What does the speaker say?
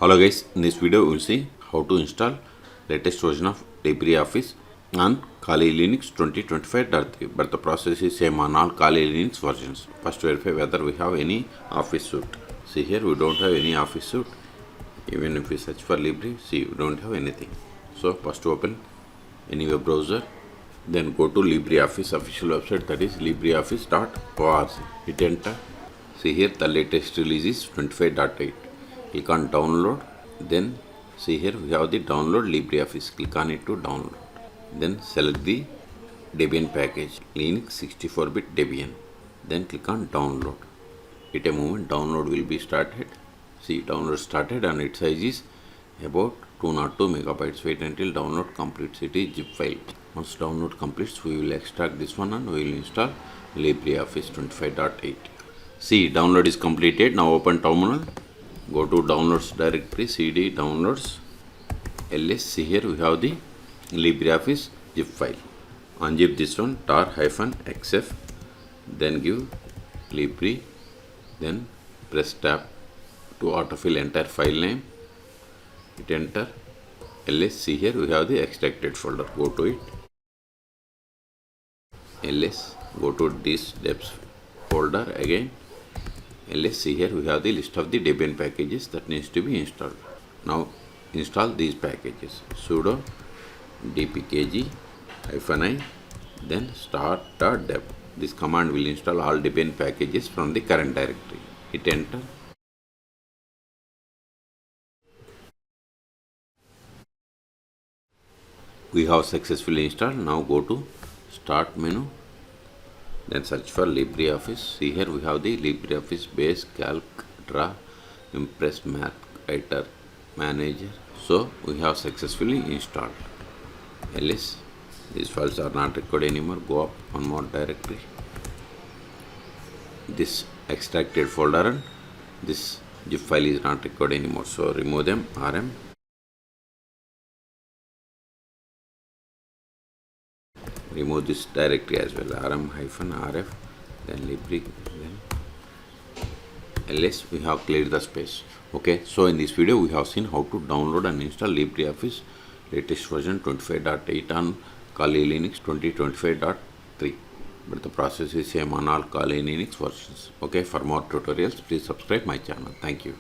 Hello guys, in this video we will see how to install latest version of LibreOffice on Kali Linux 2025.3, but the process is same on all Kali Linux versions. First verify whether we have any Office suite. See here we don't have any Office suite. Even if we search for Libre, see we don't have anything. So first open any web browser, then go to LibreOffice official website, that is LibreOffice.org. Hit enter. See here the latest release is 25.8. Click on download, then see here we have the download LibreOffice. Click on it to download. Then select the Debian package, Linux 64-bit Debian. Then click on download. At a moment download will be started. See, download started and its size is about 202 megabytes. Wait until download completes. It is zip file. Once download completes, we will extract this one and we will install LibreOffice 25.8. See, download is completed. Now open terminal. Go to downloads directory, cd downloads ls. See here we have the LibreOffice zip file. Unzip this one tar-xf, then give libre, then press tab to autofill entire file name. Hit enter. ls. See here we have the extracted folder. Go to it. ls. Go to this depth folder again. ls. See here we have the list of the Debian packages that needs to be installed. Now install these packages. Sudo dpkg-i, then start.deb. This command will install all Debian packages from the current directory. Hit enter. We have successfully installed. Now go to start menu, then search for LibreOffice. See here we have the LibreOffice base, Calc, Draw, Impress, Math, Writer, Manager. So we have successfully installed. ls. These files are not required anymore. Go up one more directory. This extracted folder and this zip file is not required anymore. So remove them. rm. Remove this directory as well. rm-rf, then libre, then ls. We have cleared the space. Okay, so in this video we have seen how to download and install LibreOffice latest version 25.8 on Kali Linux 2025.3, but the process is same on all Kali Linux versions. Okay, for more tutorials please subscribe my channel. Thank you.